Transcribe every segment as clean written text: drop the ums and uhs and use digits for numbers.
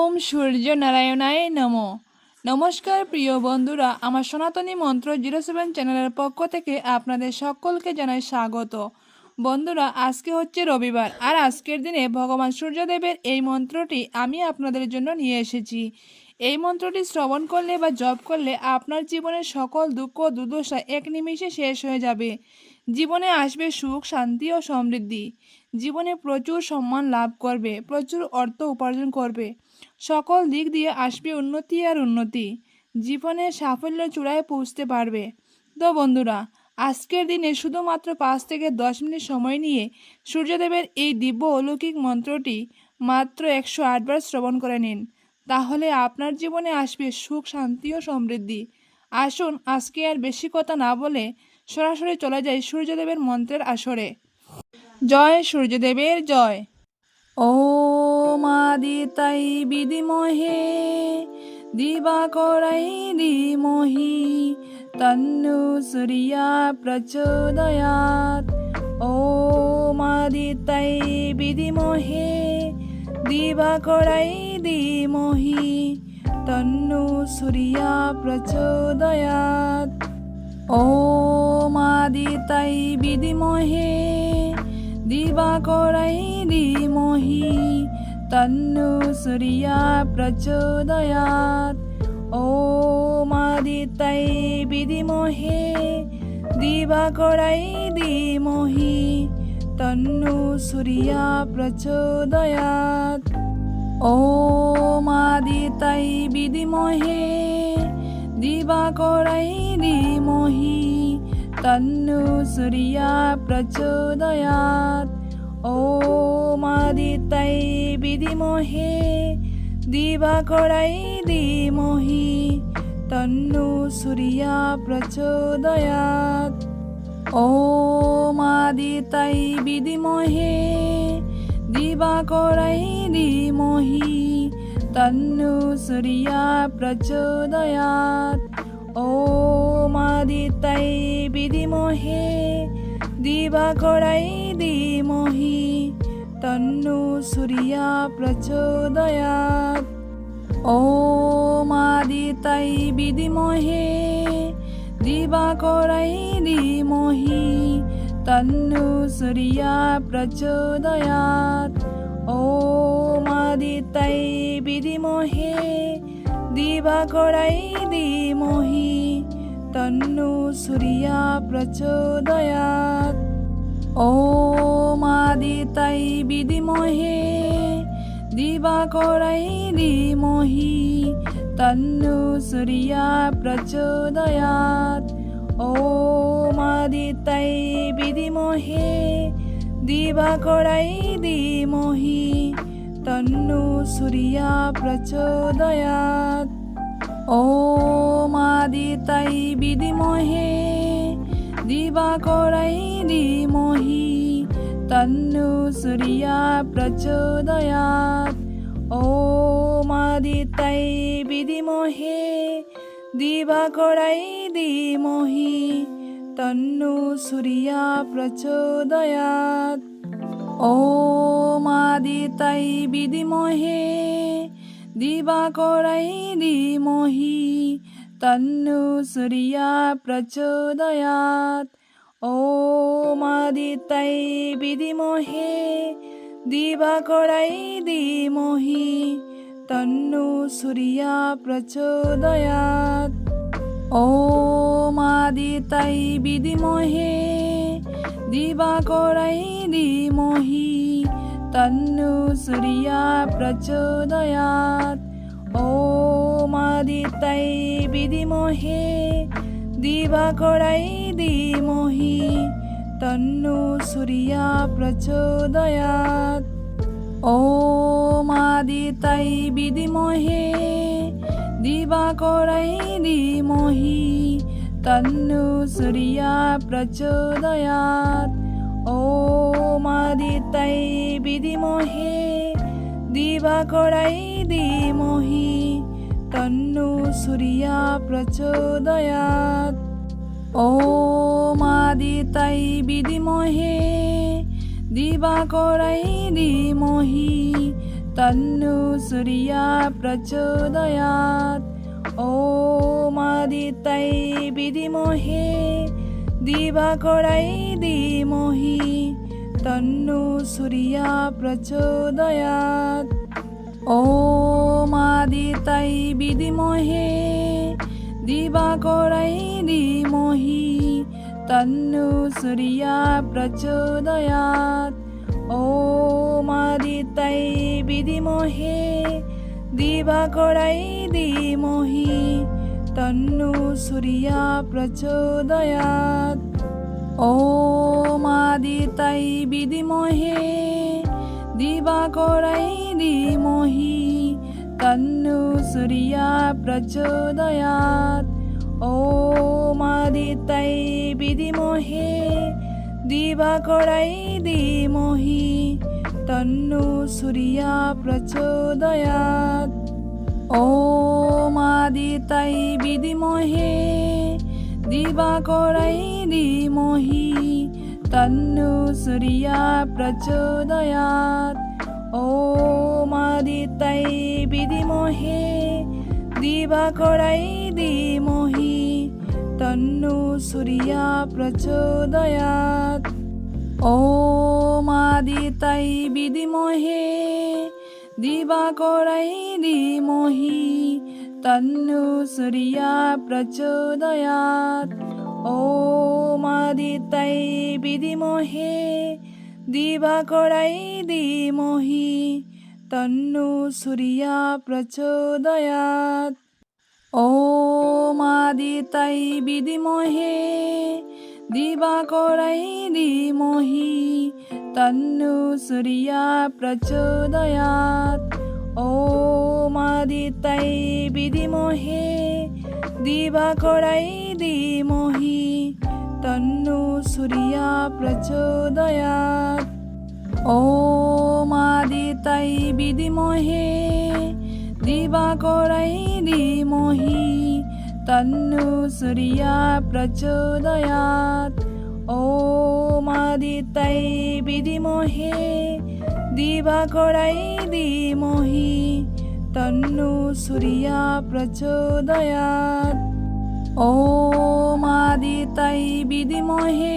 ওম সূর্য নারায়ণায় নমঃ। নমস্কার প্রিয় বন্ধুরা, আমার সনাতনী মন্ত্র 07 চ্যানেলের পক্ষ থেকে আপনাদের সকলকে জানাই স্বাগত। বন্ধুরা, আজকে হচ্ছে রবিবার, আর আজকের দিনে ভগবান সূর্যদেবের এই মন্ত্রটি আমি আপনাদের জন্য নিয়ে এসেছি। এই মন্ত্রটি শ্রবণ করলে বা জপ করলে আপনার জীবনের সকল দুঃখ দুর্দশা এক নিমিষে শেষ হয়ে যাবে। জীবনে আসবে সুখ, শান্তি ও সমৃদ্ধি। জীবনে প্রচুর সম্মান লাভ করবে, প্রচুর অর্থ উপার্জন করবে, সকল দিক দিয়ে আসবে উন্নতি আর উন্নতি। জীবনে সাফল্যের চূড়ায় পৌঁছতে পারবে। তো বন্ধুরা, আজকের দিনে শুধুমাত্র 5 থেকে 10 মিনিট সময় নিয়ে সূর্যদেবের এই দিব্য অলৌকিক মন্ত্রটি মাত্র 108 বার শ্রবণ করে নিন। তাহলে আপনার জীবনে আসবে সুখ, শান্তি ও সমৃদ্ধি। আসুন আজকে আর বেশি কথা না বলে সরাসরি চলে যাই সূর্যদেবের মন্ত্রের আসরে। জয় সূর্যদেবের জয়। ওম আদিত্যাই বিদ্মহে দিবাকরাই ধীমহি তন্নো সূর্যা প্রচোদয়াৎ। ওম আদিত্যাই বিদ্মহে দিবাকরাই ধীমহি তন্নো সূর্যা প্রচোদয়াৎ। ওম আদিত্যাই বিদ্মহে দিবাকরাই ধীমহি তন্নো সূর্যা প্রচোদয়াৎ। ওম আদিত্যাই বিদ্মহে দিবাকরাই ধীমহি তন্নো সূর্যা প্রচোদয়াৎ। ওম আদিত্যাই বিদ্মহে দিবাকরাই ধীমহি তন্নো সূর্যা প্রচোদয়াৎ। ওম আদিত্যাই বিদ্মহে দিবাকরাই ধীমহি তন্নো সূর্যা প্রচোদয়াৎ। ওম আদিত্যাই বিদ্মহে দিবাকরাই ধীমহি তন্নো সূর্যা প্রচোদয়াৎ। ওম আদিত্যাই বিদ্মহে দিবাকরাই ধীমহি তন্নো সূর্যা প্রচোদয়াৎ। ওম আদিত্যাই বিদ্মহে দিবাকরাই ধীমহি তন্নো সূর্যা প্রচোদয়াৎ। ওম আদিত্যাই বিদ্মহে দিবাকরাই ধীমহি তন্নো সূর্যা প্রচোদয়াৎ। ওম আদিত্যাই বিদ্মহে দিবাকরাই ধীমহি তন্নো সূর্যা প্রচোদয়াৎ। ওম আদিত্যাই বিদ্মহে দিবাকরাই ধীমহি তন্নো সূর্যা প্রচোদয়াৎ। ওম আদিত্যাই বিদ্মহে দিবাকরাই ধীমহি তন্নো সূর্যা প্রচোদয়াৎ। ওম আদিত্যাই বিদ্মহে দিবাকরাই ধীমহি তন্নো সূর্যা প্রচোদয়াৎ। ওম আদিত্যাই বিদ্মহে দিবাকরাই ধীমহি তন্নো সূর্যা প্রচোদয়াৎ। ওম আদিত্যাই বিদ্মহে দিবাকরাই ধীমহি তন্নো সূর্যা প্রচোদয়াৎ। ওম আদিত্যাই বিদ্মহে দিবাকরাই ধীমহি তন্নো সূর্যা প্রচোদয়াৎ। ওম আদিত্যাই বিদ্মহে দিবাকরাই ধীমহি তন্নো সূর্যা প্রচোদয়াৎ। ওম আদিত্যাই বিদ্মহে দিবাকরাই ধীমহি তন্নো সূর্যা প্রচোদয়াৎ। ওম আদিত্যাই বিদ্মহে দিবাকরাই ধীমহি তন্নো সূর্যা প্রচোদয়াৎ। ওম আদিত্যাই বিদ্মহে দিবাকরাই ধীমহি तन्नो सूर्या प्रचोदयात्। ॐ आदित्यै विद्महे दिवाकराय धीमहि तन्नो सूर्या प्रचोदयात्। ॐ आदित्यै विद्महे दिवाकराय धीमहि तन्नो सूर्या प्रचोदयात्। ॐ आदित्यै विद्महे दिवाकराय धीमहि तन्नो सूर्या प्रचोदयात्। ॐ आदित्यै विद्महे दिवाकराय धीमहि तन्नो सूर्या प्रचोदयात्। ॐ आदित्यै विद्महे दिवाकराय धीमहि तन्नो सूर्या प्रचोदयात्। ॐ आदित्यै विद्महे दिवाकराय धीमहि तन्नो सूर्या प्रचोदयात्। ॐ आदित्यै विद्महे दिवाकराय धीमहि तन्नो सूर्या प्रचोदयात्। ॐ आदित्यै विद्महे दिवाकराय धीमहि तन्नो सूर्या प्रचोदयात्। ॐ आदित्यै विद्महे दिवाकराय धीमहि तन्नो सूर्या प्रचोदयात्। ॐ आदित्यै विद्महे दिवाकराय धीमहि तन्नो सूर्या प्रचोदयात्। ॐ आदित्यै विद्महे दिवाकराय धीमहि तन्नो सूर्या प्रचोदयात्। ॐ आदित्यै विद्महे दिवाकराय धीमहि तन्नो सूर्या प्रचोदयात्। ॐ आदित्यै विद्महे दिवाकराय धीमहि तन्नो सूर्या प्रचोदयात्। ॐ आदित्यै विद्महे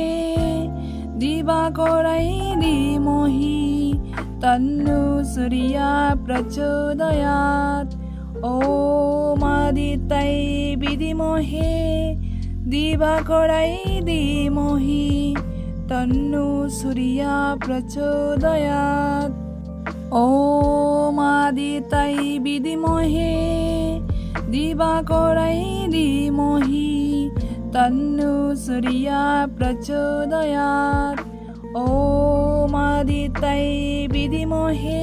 दिवाकराय धीमहि तन्नो सूर्या प्रचोदयात्। ॐ आदित्यै विद्महे दिवाकराय धीमहि तन्नो सूर्या प्रचोदयात्। ॐ आदित्यै विद्महे दिवाकराय धीमहि तन्नो सूर्या प्रचोदयात्। ॐ आदित्यै विद्महे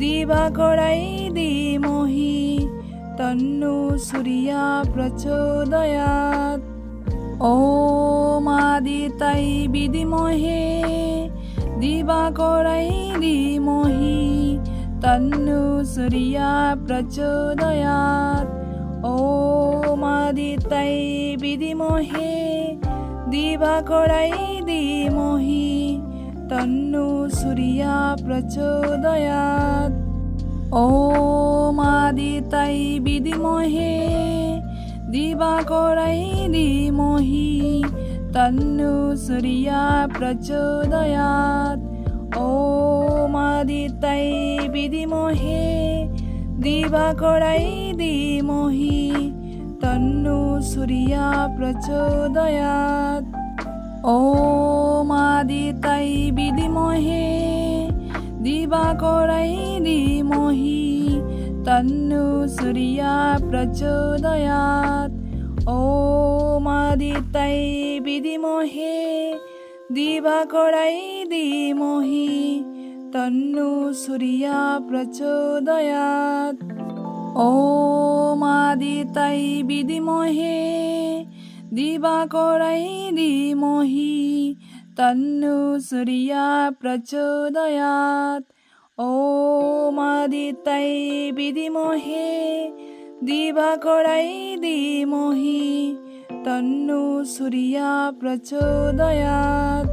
दिवाकराय धीमहि तन्नो सूर्या प्रचोदयात्। ॐ आदित्यै विद्महे दिवाकराय धीमहि तन्नो सूर्या प्रचोदयात्। ॐ आदित्यै विद्महे दिवाकराय धीमहि तन्नो सूर्या प्रचोदयात्। ॐ आदित्यै विद्महे दिवाकराय धीमहि तन्नो सूर्या प्रचोदयात्। ॐ आदित्यै विद्महे दिवाकराय धीमहि तन्नो सूर्या प्रचोदयात्। ॐ आदित्यै विद्महे दिवाकराय धीमहि तन्नो सूर्या प्रचोदयात्। ॐ आदित्यै विद्महे दिवाकराय धीमहि तन्नो सूर्या प्रचोदयात्। ॐ आदित्यै विद्महे दिवाकराय धीमहि तन्नो सूर्या प्रचोदयात्। ॐ आदित्यै विद्महे दिवाकराय धीमहि तन्नो सूर्या प्रचोदयात्।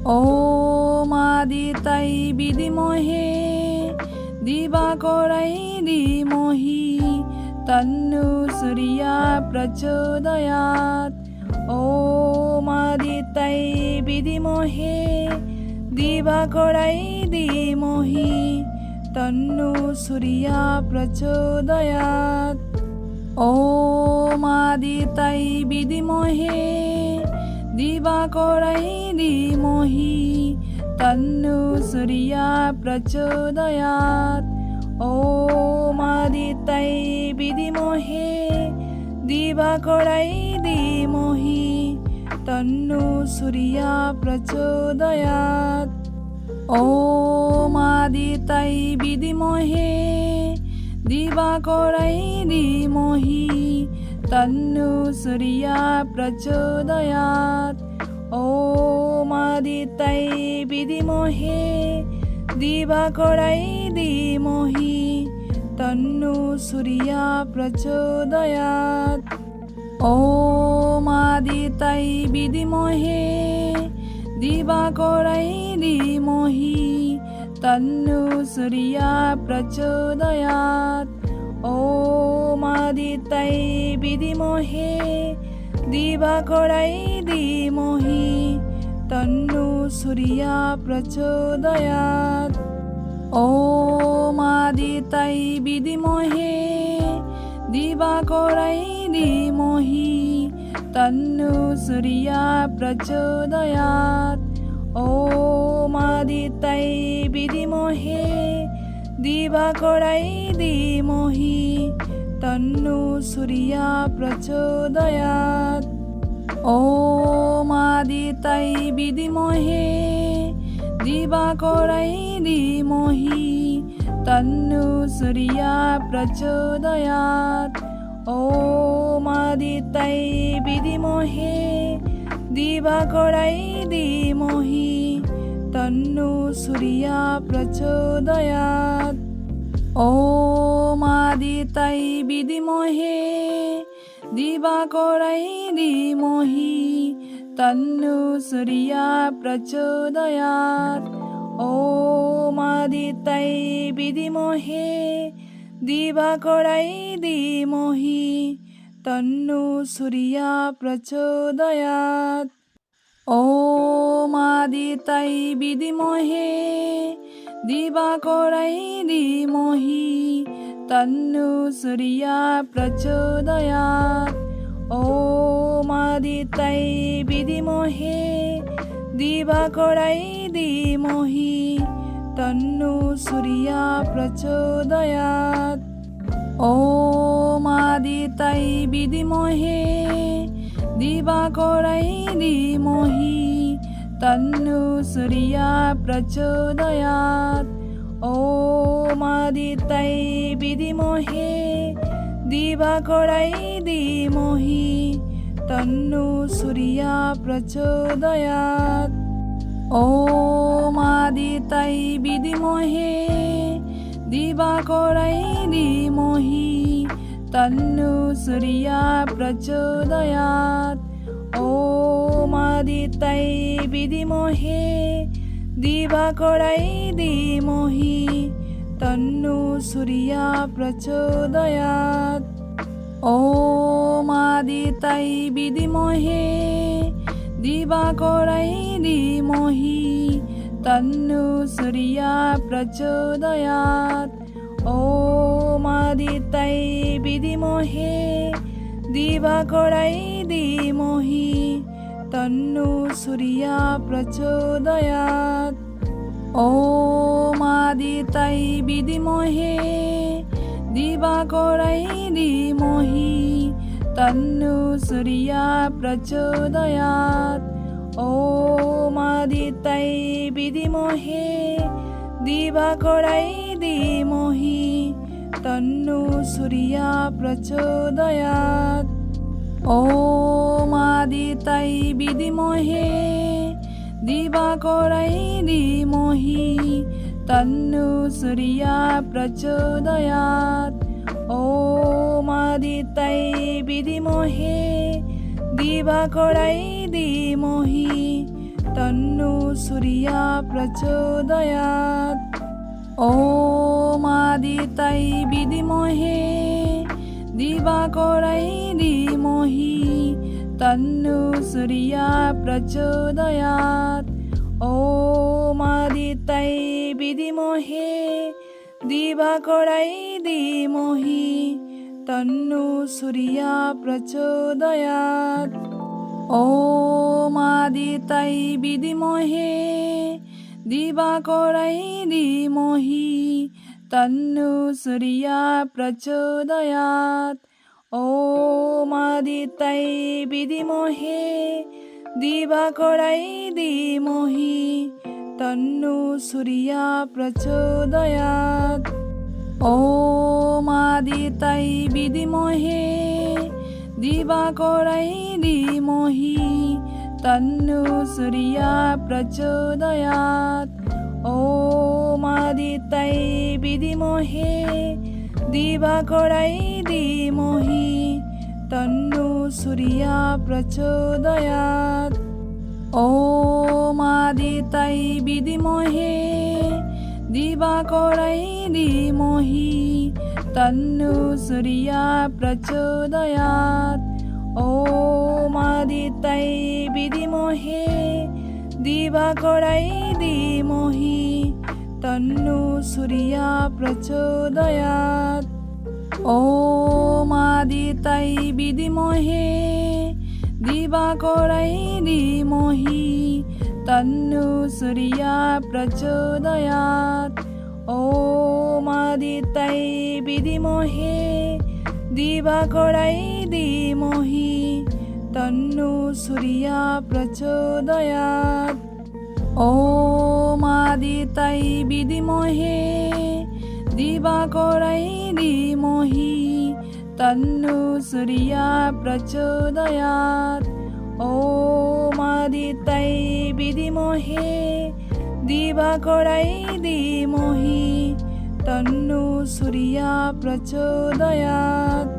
ॐ आदित्यै विद्महे দিবাকরাই ধীমহি তন্নো সূর্যা প্রচোদয়াৎ। ওম আদিত্যায় বিদ্মহে দিবাকরাই ধীমহি তন্নো সূর্যা প্রচোদয়াৎ। ওম আদিত্যায় বিদ্মহে দিবাকরাই ধীমহি তন্নো সূর্যা প্রচোদয়াৎ। ওম আদিত্যায় বিদ্মহে দিবাকরাই ধীমহি তন্নো সূর্যা প্রচোদয়াৎ। ওম আদিত্যায় বিদ্মহে দিবাকরাই ধীমহি তন্নো সূর্যা প্রচোদয়াৎ। ওম আদিত্যায় বিদ্মহে দিবাকরাই ধীমহি তন্নো সূর্যা প্রচোদয়াৎ। ওম আদিত্যায় বিদ্মহে দিবাকরাই ধীমহি তন্নো সূর্যা প্রচোদয়াৎ। ওম আদিত্যায় বিদ্মহে দিবাকরাই ধীমহি তন্নো সূর্যা প্রচোদয়াৎ। ওম আদিত্যায় বিদ্মহে দিবাকরাই ধীমহি তন্নো সূর্যা প্রচোদয়াৎ। ওম আদিত্যায় বিদ্মহে দিবাকরাই ধীমহি তন্নো সূর্যা প্রচোদয়াৎ। ওম আদিত্যায় বিদ্মহে দিবাকরাই ধীমহি তন্নো সূর্যা প্রচোদয়াৎ। ওম আদিত্যায় বিদ্মহে দিবাকরাই ধীমহি তন্নো সূর্যা প্রচোদয়াৎ। ওম আদিত্যায় বিদ্মহে দিবাকরাই ধীমহি তন্নো সূর্যা প্রচোদয়াৎ। ওম আদিত্যায় বিদ্মহে দিবাকরাই ধীমহি তন্নো সূর্যা প্রচোদয়াৎ। ওম আদিত্যায় বিদ্মহে দিবাকরাই ধীমহি তন্নো সূর্যা প্রচোদয়াৎ। ওম আদিত্যায় বিদ্মহে দিবাকরাই ধীমহি তন্নো সূর্যা প্রচোদয়াৎ। ওম আদিত্যায় বিদ্মহে দিবাকরাই ধীমহি তন্নো সূর্যা প্রচোদয়াৎ। ওম আদিত্যায় বিদ্মহে দিবাকরাই ধীমহি তন্নো সূর্যা প্রচোদয়াৎ। ওম আদিত্যায় বিদ্মহে দিবাকরাই ধীমহি তন্নো সূর্যা প্রচোদয়াৎ। ওম আদিত্যায় বিদ্মহে দিবাকরাই ধীমহি তন্নো সূর্যা প্রচোদয়াৎ। ওম আদিত্যায় বিদ্মহে দিবাকরাই ধীমহি তন্নো সূর্যা প্রচোদয়াৎ। ওম আদিত্যায় বিদ্মহে দিবাকরাই ধীমহি তন্নো সূর্যা প্রচোদয়াৎ। ওম আদিত্যায় বিদ্মহে দিবাকরাই ধীমহি তন্নো সূর্যা প্রচোদয়াৎ। ওম আদিত্যায় বিদ্মহে দিবাকরাই ধীমহি তন্নো সূর্যা প্রচোদয়াৎ। ওম আদিত্যায় বিদ্মহে দিবাকরাই ধীমহি তন্নো সূর্যা প্রচোদয়াৎ। ওম আদিত্যায় বিদ্মহে দিবাকরাই ধীমহি তন্নো সূর্যা প্রচোদয়াৎ। ॐ आदित्यै विद्महे दिवाकरै धीमहि तन्नो सूर्यः प्रचोदयात्। ॐ आदित्यै विद्महे दिवाकरै धीमहि तन्नो सूर्यः प्रचोदयात्। ॐ आदित्यै विद्महे दिवाकरै धीमहि तन्नो सूर्यः प्रचोदयात्। ॐ आदित्यै विद्महे दिवाकरै धीमहि तन्नो सूर्यः प्रचोदयात्। ॐ आदित्यै विद्महे दिवाकरै धीमहि तन्नो सूर्यः प्रचोदयात्। ॐ आदित्यै विद्महे दिवाकरै धीमहि तन्नो सूर्यः प्रचोदयात्। ॐ आदित्यै विद्महे दिवाकरै धीमहि तन्नो सूर्यः प्रचोदयात्। ॐ आदित्यै विद्महे दिवाकरै धीमहि तन्नो सूर्यः प्रचोदयात्। ॐ आदित्यै विद्महे दिवाकरै धीमहि तन्नो सूर्यः प्रचोदयात्। ॐ आदित्यै विद्महे दिवाकरै धीमहि तन्नो सूर्यः प्रचोदयात्। ॐ आदित्यै विद्महे दिवाकरै धीमहि तन्नो सूर्यः प्रचोदयात्। ॐ आदित्यै विद्महे दिवाकरै धीमहि तन्नो सूर्यः प्रचोदयात्।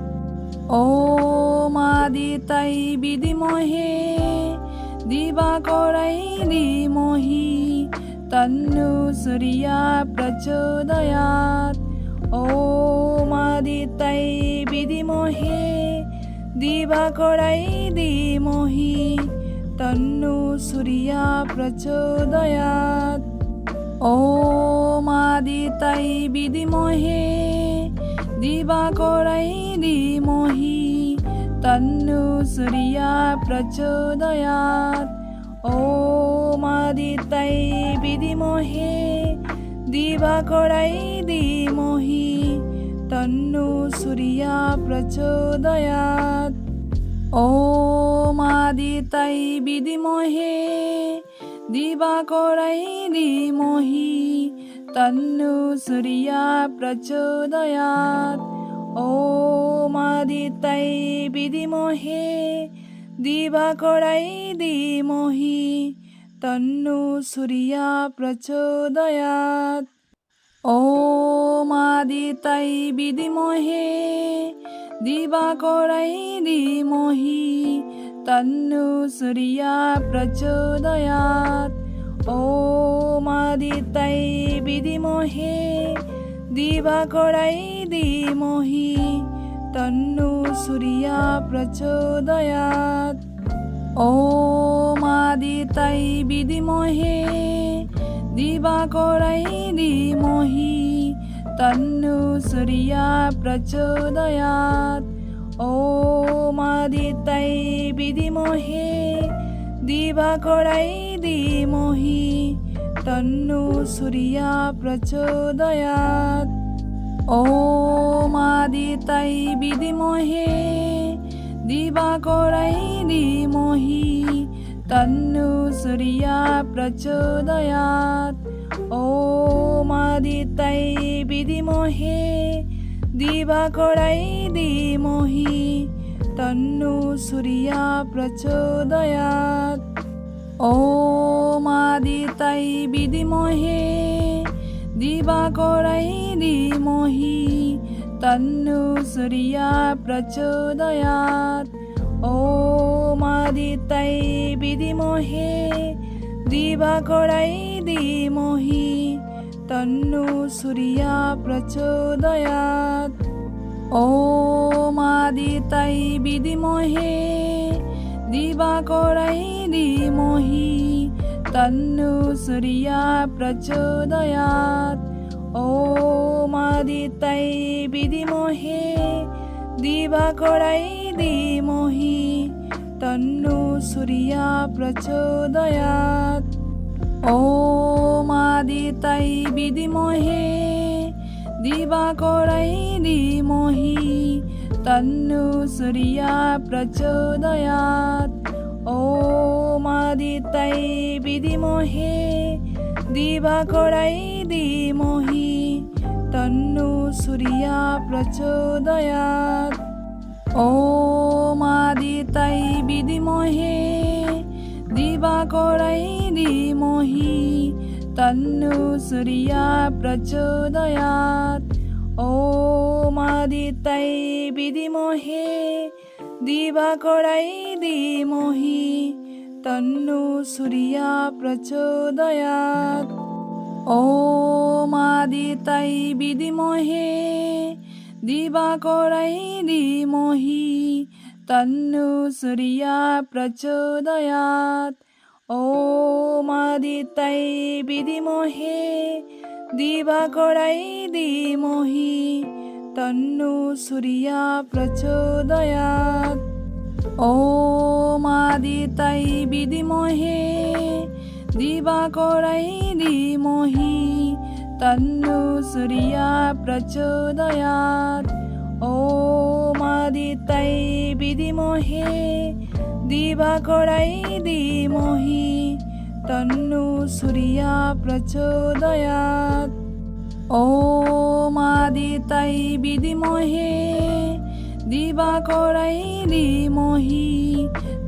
ॐ आदित्यै विद्महे दिवाकरै धीमहि तन्नो सूर्यः प्रचोदयात्। ॐ आदित्यै विद्महे दिवाकरै धीमहि तन्नो सूर्यः प्रचोदयात्। ॐ आदित्यै विद्महे दिवाकरै धीमहि तन्नो सूर्यः प्रचोदयात्। ॐ आदित्यै विद्महे दिवाकरै धीमहि तन्नो सूर्यः प्रचोदयात्। ॐ आदित्यै विद्महे दिवाकरै धीमहि तन्नो सूर्यः प्रचोदयात्। ॐ आदित्यै विद्महे दिवाकरै धीमहि तन्नो सूर्यः प्रचोदयात्। ॐ आदित्यै विद्महे दिवाकरै धीमहि तन्नो सूर्यः प्रचोदयात्। ॐ आदित्यै विद्महे दिवाकरै धीमहि तन्नो सूर्यः प्रचोदयात्। ॐ आदित्यै विद्महे दिवाकरै धीमहि तन्नो सूर्यः प्रचोदयात्। ॐ आदित्यै विद्महे दिवाकरै धीमहि तन्नो सूर्यः प्रचोदयात्। ॐ आदित्यै विद्महे दिवाकरै धीमहि तन्नो सूर्यः प्रचोदयात्। ॐ आदित्यै विद्महे दिवाकरै धीमहि तन्नो सूर्यः प्रचोदयात्। ॐ आदित्यै विद्महे दिवाकरै धीमहि तन्नो सूर्यः प्रचोदयात्। ॐ आदित्यै विद्महे दिवाकरै धीमहि तन्नो सूर्या प्रचोदयात्। ॐ आदित्याय विद्महे दिवाकराय धीमहि तन्नो सूर्या प्रचोदयात्। ॐ आदित्याय विद्महे दिवाकराय धीमहि तन्नो सूर्या प्रचोदयात्। ॐ आदित्याय विद्महे दिवाकराय धीमहि तन्नो सूर्या प्रचोदयात्। ॐ आदित्याय विद्महे दिवाकराय धीमहि तन्नो सूर्या प्रचोदयात्। ॐ आदित्याय विद्महे दिवाकराय धीमहि तन्नो सूर्या प्रचोदयात्। ॐ आदित्याय विद्महे दिवाकराय धीमहि तन्नो सूर्या प्रचोदयात्। ॐ आदित्याय विद्महे दिवाकराय धीमहि तन्नो सूर्या प्रचोदयात्। ॐ आदित्याय विद्महे दिवाकराय धीमहि तन्नो सूर्या प्रचोदयात्। ॐ आदित्याय विद्महे दिवाकराय धीमहि तन्नो सूर्या प्रचोदयात्। ॐ आदित्याय विद्महे दिवाकराय धीमहि तन्नो सूर्या प्रचोदयात्। ॐ आदित्याय विद्महे दिवाकराय धीमहि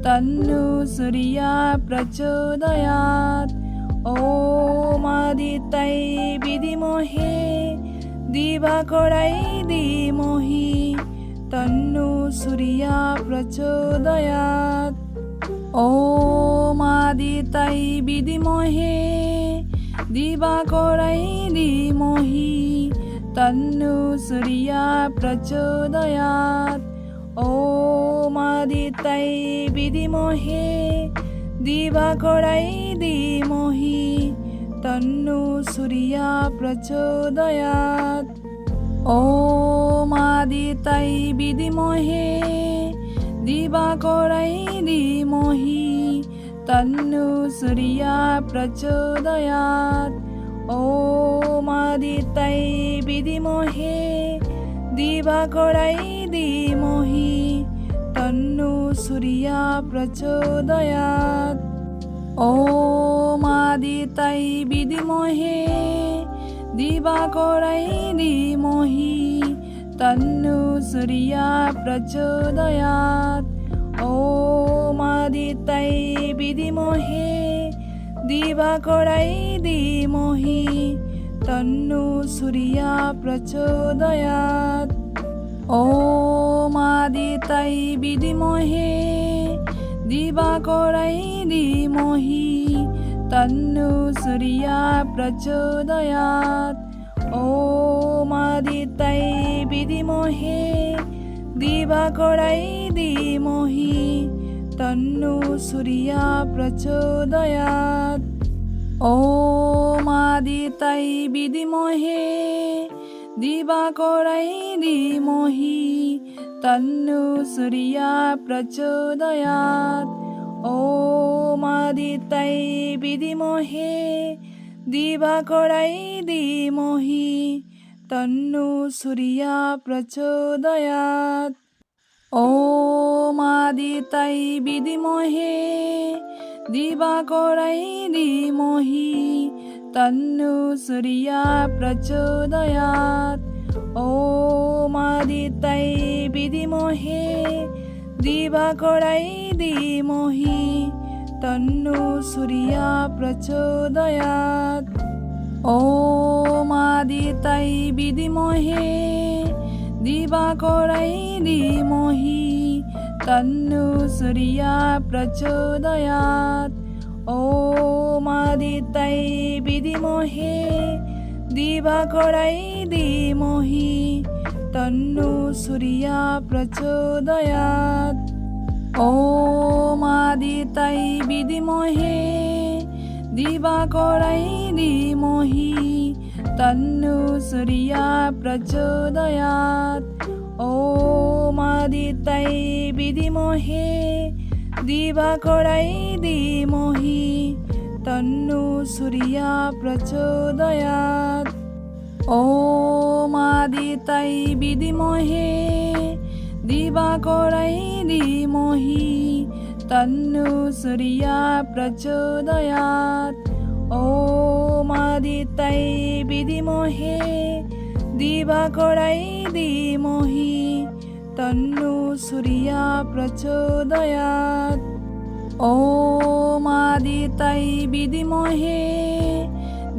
तन्नो सूर्या प्रचोदयात्। ॐ आदित्याय विद्महे दिवाकराय धीमहि तन्नो सूर्या प्रचोदयात्। ॐ आदित्याय विद्महे दिवाकराय धीमहि तन्नो सूर्या प्रचोदयात्। ॐ आदित्याय विद्महे दिवाकराय धीमहि तन्नो सूर्या प्रचोदयात्। ॐ आदित्याय विद्महे दिवाकराय धीमहि तन्नो सूर्या प्रचोदयात्। ॐ आदित्याय विद्महे दिवाकराय धीमहि तन्नो सूर्या प्रचोदयात्। ॐ आदित्याय विद्महे दिवाकराय धीमहि तन्नो सूर्या प्रचोदयात्। ॐ आदित्याय विद्महे दिवाकराय धीमहि तन्नो सूर्या प्रचोदयात्। ॐ आदित्याय विद्महे दिवाकराय धीमहि तन्नो सूर्या प्रचोदयात्। ॐ आदित्याय विद्महे दिवाकराय धीमहि तन्नो सूर्या प्रचोदयात्। ॐ आदित्याय विद्महे दिवाकराय धीमहि तन्नो सूर्या प्रचोदयात्। ॐ आदित्याय विद्महे दिवाकराय धीमहि तन्नो सूर्या प्रचोदयात्। ॐ आदित्याय विद्महे दिवाकराय धीमहि तन्नो सूर्या प्रचोदयात्। ॐ आदित्याय विद्महे दिवाकराय धीमहि तन्नो सूर्या प्रचोदयात्। ॐ आदित्याय विद्महे दिवाकराय धीमहि तन्नो सूर्या प्रचोदयात्। ॐ आदित्याय विद्महे দিবাকরাই ধীমহি তন্নো সূর্যা প্রচোদয়াৎ। ওম আদিত্যায় বিদ্মহে দিবাকরাই ধীমহি তন্নো সূর্যা প্রচোদয়াৎ। ওম আদিত্যায় বিদ্মহে দিবাকরাই ধীমহি তন্নো সূর্যা প্রচোদয়াৎ। ওম আদিত্যায় বিদ্মহে দিবাকরাই ধীমহি তন্নো সূর্যা প্রচোদয়াৎ। ওম আদিত্যায় বিদ্মহে দিবাকরাই ধীমহি তন্নো সূর্যা প্রচোদয়াৎ। ওম আদিত্যায় বিদ্মহে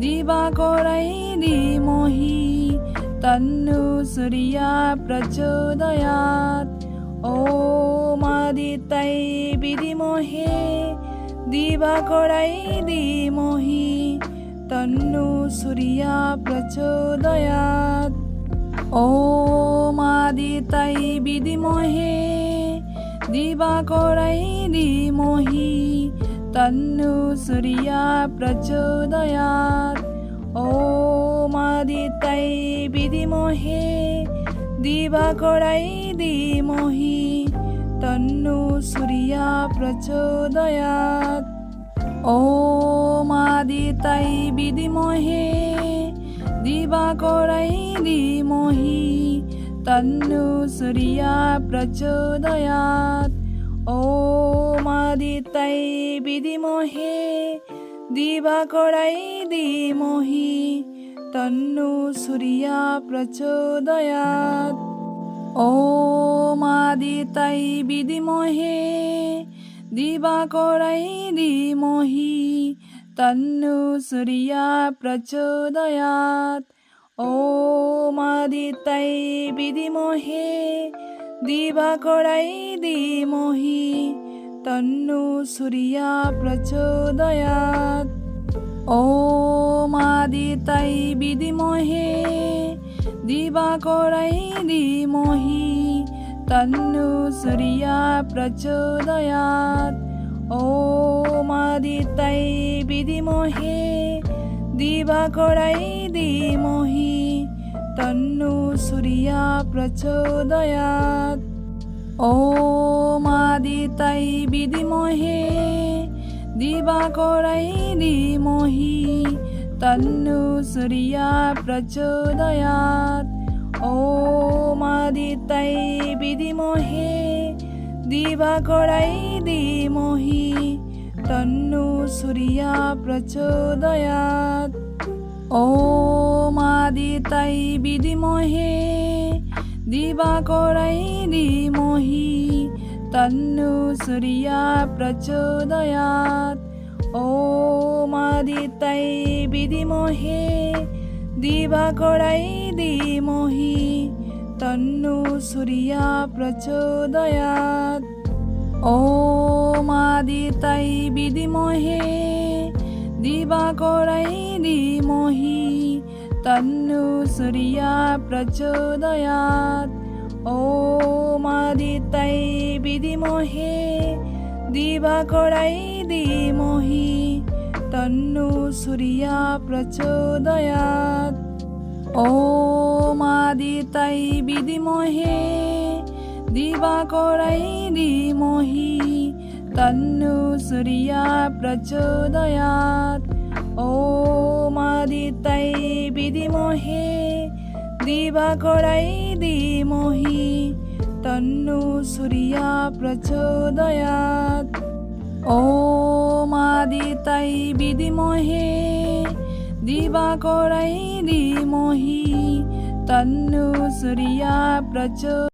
দিবাকরাই ধীমহি তন্নো সূর্যা প্রচোদয়াৎ। ওম আদিত্যায় বিদ্মহে দিবাকরাই ধীমহি তন্নো সূর্যা প্রচোদয়াৎ। ওম আদিত্যায় বিদ্মহে দিবাকরাই ধীমহি তন্নো সূর্যা প্রচোদয়াৎ। ওম আদিত্যায় বিদ্মহে দিবাকরাই ধীমহি তন্নো সূর্যা প্রচোদয়াৎ। ওম আদিত্যায় বিদ্মহে দিবাকরাই ধীমহি তন্নো সূর্যা প্রচোদয়াৎ। ওম আদিত্যায় বিদ্মহে দিবাকরাই ধীমহি তন্নো সূর্যা প্রচোদয়াৎ। ওম আদিত্যায় বিদ্মহে দিবাকরাই ধীমহি তন্নো সূর্যা প্রচোদয়াৎ। ওম আদিত্যায় বিদ্মহে দিবাকরাই ধীমহি তন্নো সূর্যা প্রচোদয়াৎ। ওম আদিত্যায় বিদ্মহে দিবাকরাই ধীমহি তন্নো সূর্যা প্রচোদয়াৎ। ওম আদিত্যায় বিদ্মহে দিবাকরাই ধীমহি তন্নো সূর্যা প্রচোদয়াৎ। ওম আদিত্যায় বিদ্মহে দিবাকরাই ধীমহি তন্নো সূর্যা প্রচোদয়াৎ। ওম আদিত্যায় বিদ্মহে দিবাকরাই ধীমহি তন্নো সূর্যা প্রচোদয়াৎ। ওম আদিত্যায় বিদ্মহে দিবাকরাই ধীমহি তন্নো সূর্যা প্রচোদয়াৎ। ওম আদিত্যায় বিদ্মহে দিবাকরাই ধীমহি তন্নো সূর্যা প্রচোদয়াৎ। ওম আদিত্যায় বিদ্মহে দিবাকরাই ধীমহি তন্নো সূর্যা প্রচোদয়াৎ। ওম আদিত্যায় বিদ্মহে দিবাকরাই ধীমহি তন্নো সূর্যা প্রচোদয়াৎ। ওম আদিত্যায় বিদ্মহে দিবাকরাই ধীমহি তন্নো সূর্যা প্রচোদয়াৎ। ওম আদিত্যায় বিদ্মহে দিবাকরাই ধীমহি তন্নো সূর্যা প্রচোদয়াৎ। ওম আদিত্যায় বিদ্মহে দিবাকরাই ধীমহি তন্নো সূর্যা প্রচোদয়াৎ।